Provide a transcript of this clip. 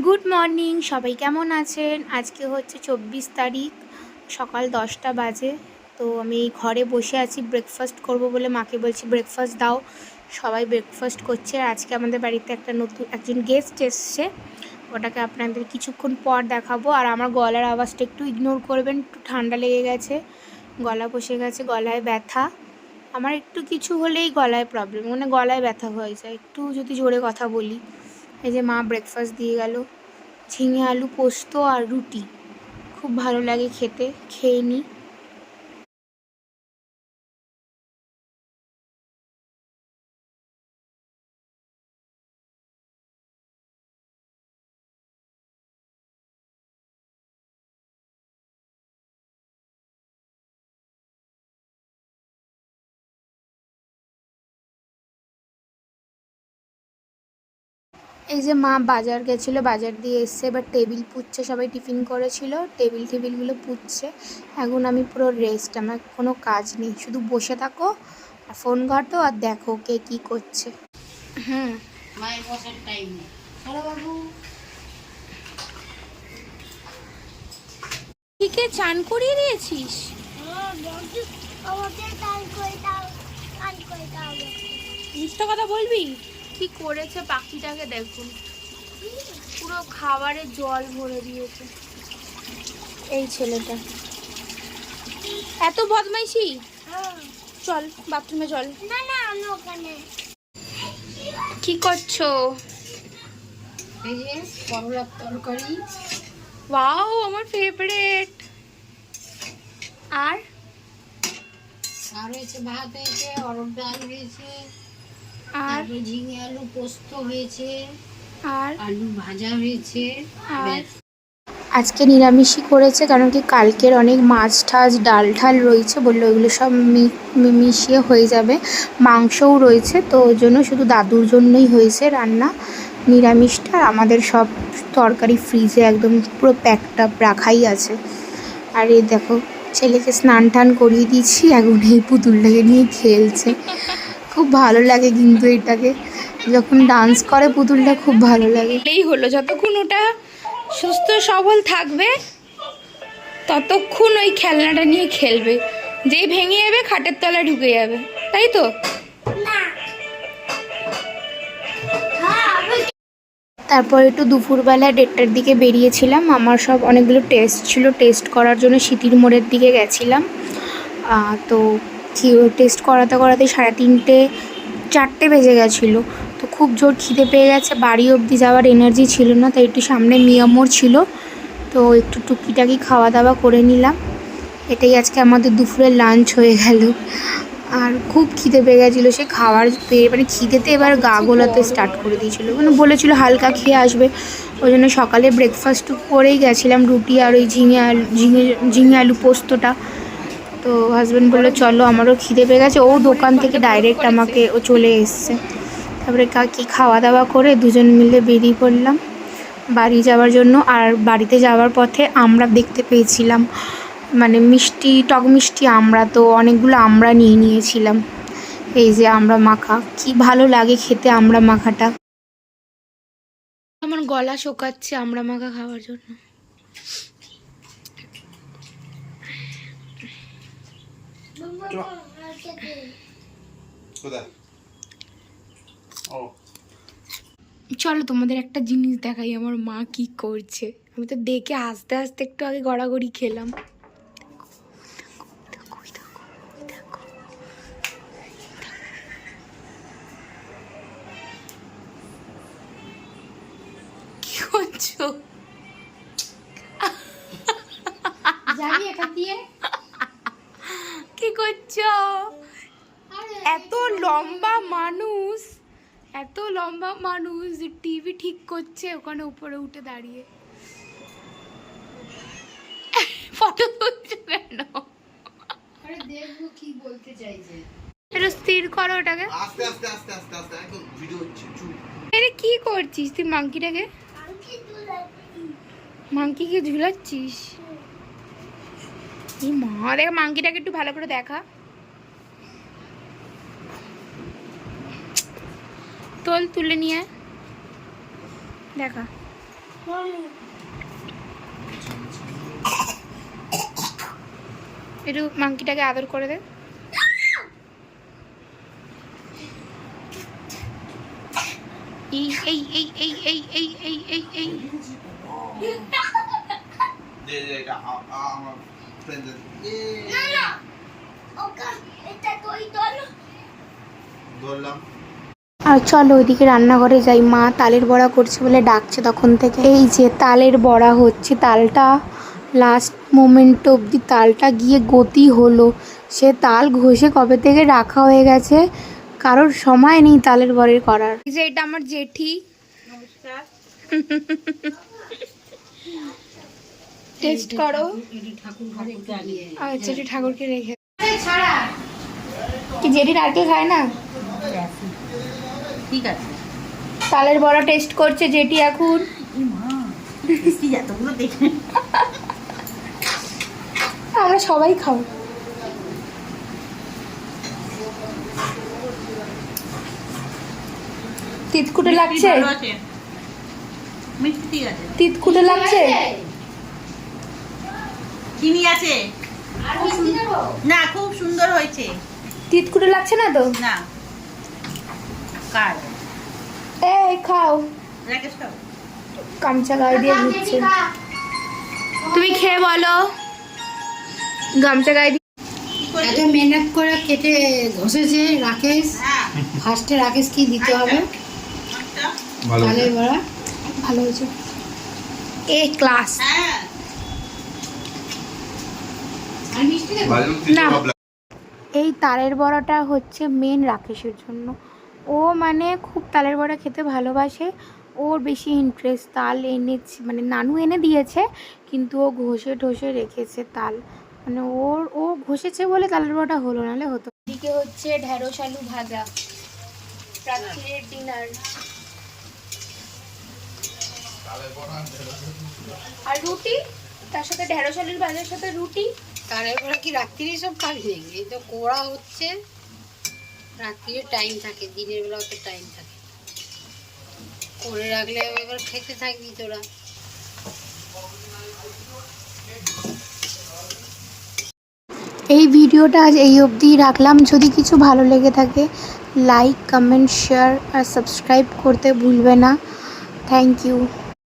Good morning, সবাই কেমন আছেন? আজকে হচ্ছে 24 তারিখ, সকাল 10টা বাজে। তো আমি ঘরে বসে আছি, ব্রেকফাস্ট করব বলে মাকে বলছি ব্রেকফাস্ট দাও। সবাই ব্রেকফাস্ট করছে। আর আজকে আমাদের বাড়িতে একজন গেস্ট এসছে, ওটাকে আপনাদের কিছুক্ষণ পর দেখাবো। আর আমার গলার আওয়াজটা একটু ইগনোর করবেন, একটু ঠান্ডা লেগে গেছে, গলা বসে গেছে, গলায় ব্যথা। আমার একটু কিছু হলেই গলায় প্রবলেম, মানে গলায় ব্যথা হয়ে যায় একটু যদি জোরে কথা বলি। এই যে মা ব্রেকফাস্ট দিয়ে গেল, ঝিঙে আলু পোস্ত আর রুটি, খুব ভালো লাগে খেতে, খেয়ে নিই। এই যে মা বাজার গেছিলো, বাজার দিয়ে এসছে, এবার টেবিল পুচ্ছে, সবাই টিফিন করেছিল, টেবিলগুলো পুচ্ছে। এখন আমি পুরো রেস্ট, আমার কোনো কাজ নেই, শুধু বসে থাকো আর ফোন ঘাটো আর দেখো কে কী করছে। হুম, মায়ের বসার টাইম নেই। চলো বাবু, ঠিকই চান করিয়ে দিয়েছিস? মিথ্যা কথা বলবি? কি করেছে পাখিটাকে দেখুন, পুরো খাবারে জল ভরে দিয়েছে এই ছেলেটা, এত বদমাইশি। চল বাথরুমে চল। না না আমি ওখানে কি করছো? এই যে করলার তরকারি, ওয়াও, আমার ফেভারিট। আর আর হয়েছে ভাত হয়েছে, অরহর ডাল হয়েছে, আর তারপরে ঝিঙে আলু পোস্ত হয়েছে, আর আলু ভাজা হয়েছে। ব্যাস। আজকে নিরামিষই করেছে, কারণ কি কালকের অনেক মাছ ঠাছ ডাল ঠাল রয়েছে, বললো ওইগুলো সব মিশিয়ে হয়ে যাবে। মাংসও রয়েছে, তো ওই জন্য শুধু দাদুর জন্যই হয়েছে রান্না নিরামিষটা। আর আমাদের সব তরকারি ফ্রিজে একদম পুরো প্যাকড আপ রাখাই আছে। আর এই দেখো, ছেলেকে স্নান টান করিয়ে দিয়েছি, এখন এই পুতুলটাকে নিয়ে খেলছে। খুব ভালো লাগে কিন্তু এটাকে, যখন ডান্স করে পুতুলটা খুব ভালো লাগে। এই হলো, যতক্ষণ ওটা সুস্থ সবল থাকবে ততক্ষণ ওই খেলনাটা নিয়ে খেলবে, যেই ভেঙে যাবে খাটের তলায় ঢুকে যাবে, তাই তো? তারপর একটু দুপুরবেলা 1:30টার দিকে বেরিয়েছিলাম, আমার সব অনেকগুলো টেস্ট ছিল, টেস্ট করার জন্য সিটির মোড়ের দিকে গেছিলাম। তো টেস্ট করাতে 3:30 4টে বেজে গেছিলো। তো খুব জোর খিদে পেয়ে গেছে, বাড়ি অবধি যাওয়ার এনার্জি ছিল না, তাই একটু সামনে মিয়ামোড় ছিল, তো একটু টুকিটাকি খাওয়া দাওয়া করে নিলাম। এটাই আজকে আমাদের দুপুরের লাঞ্চ হয়ে গেল। আর খুব খিদে পেয়ে গেছিলো, সে খাওয়ার মানে খিদেতে এবার গা গোলাতে স্টার্ট করে দিয়েছিলো, মানে বলেছিল হালকা খেয়ে আসবে, ওই জন্য সকালে ব্রেকফাস্ট করেই গেছিলাম, রুটি আর ওই ঝিঙে আলু পোস্তটা। তো হাজব্যান্ড বললো চলো, আমারও খিদে পেয়ে গেছে, ও দোকান থেকে ডাইরেক্ট ও চলে এসছে। তারপরে কি খাওয়া দাওয়া করে দুজন মিলে বেরিয়ে পড়লাম বাড়ি যাওয়ার জন্য। আর বাড়িতে যাওয়ার পথে আমরা দেখতে পেয়েছিলাম, মানে টক মিষ্টি আমরা, তো অনেকগুলো আমরা নিয়ে নিয়েছিলাম। এই যে আমরা মাখা, কি ভালো লাগে খেতে আমরা মাখাটা। আমার গলা শোকাচ্ছে আমরা মাখা খাওয়ার জন্য। চলো তোমাদের একটা জিনিস দেখাই, আমার মা কি করছে। আমি তো দেখে আস্তে আস্তে একটু আগে গড়াগড়ি খেলাম। কি করছো? কি করছো? এত লম্বা মানুষ যে টিভি ঠিক করছে ওখানে উপরে উঠে দাঁড়িয়ে ফটো তুলছো কেন? আরে দেখবো কি বলতে চাইছে। একটু স্থির করো ওটাকে। আস্তে আস্তে আস্তে আস্তে আস্তে একদম ভিডিও হচ্ছে, চুপ। আরে কি করছিস তুই মাংকিটাকে? মাংকিকে ঝুলাচ্ছিস? এই মা, দেখ মাংকিটাকে একটু ভালো করে দেখা, তুলে নিয়ে দেখা। একটু মাংকিটাকে আদর করে দে। এই এই এই এই এই এই এই এই এই দে দে এটা আমার ফ্রেন্ডের ধরলাম। আর চলো ওইদিকে রান্নাঘরে যাই, মা তালের বড়া করছে বলে ডাকছে তখন থেকে। এই যে তালের বড়া হচ্ছে, তালটা লাস্ট মোমেন্ট অবধি তালটা গিয়ে গতি হলো। সে তাল ঘষে কবে থেকে রাখা হয়ে গেছে, কারোর সময় নেই তালের বড়া করার। এই যে এটা আমার জেঠি, টেস্ট করো। ঠাকুর ঘরে জ্বালিয়ে আচ্ছা এটা ঠাকুরকে রেখে কি জেঠি নারকেল খায় না? ঠিক আছে। তালের বড়া টেস্ট করছে জেঠি এখন। এতগুলো দেখে আমরা সবাই খাবো। তিতকুটে লাগছে? মিষ্টি আছে, তিতকুটে লাগছে? চিনি আছে না, খুব সুন্দর হয়েছে। তিতকুটে লাগছে না তো? না কার এই খাও। রাকেশ খাও। গামছা গায়ে দিয়ে ঘুরছে। তুমি খেয়ে বলো। গামছা গায়ে দিয়ে এত মেহনত করে কেটে ঘষেছে রাকেশ। ফার্স্টে রাকেশ কি দিতে হবে? তালের বড়া ভালো হয়েছে। এ ক্লাস। আর মিষ্টি দেবো? না, এই তালের বড়াটা হচ্ছে মেন রাকেশের জন্য। ও মানে খুব তালের বড়া খেতে ভালোবাসে, ওর বেশি ইন্টারেস্ট। তাল এনেছে মানে নানু এনে দিয়েছে, কিন্তু ও ঘষে ঠষে রেখেছে তাল, মানে ও ঘষেছে বলে তালের বড়াটা হলো, নাহলে হতো। এদিকে হচ্ছে ঢেঁড়স আলু ভাজা, রাত্রির ডিনার। আর রুটি, তার সাথে ঢেঁড়স আলুর ভাজার সাথে রুটি। তালের বড়া কি রাত্রিরে সব খাবি নাকি? এই তো কোড়া হচ্ছে, রাত্রিরে টাইম থাকে, দিনের বেলা অত টাইম থাকে, করে রাখলে এবার খেতে থাকবি তোরা। এই ভিডিওটা আজ এই অবধিই রাখলাম। যদি কিছু ভালো লেগে থাকে লাইক, কমেন্ট, শেয়ার আর সাবস্ক্রাইব করতে ভুলবে না। Thank you.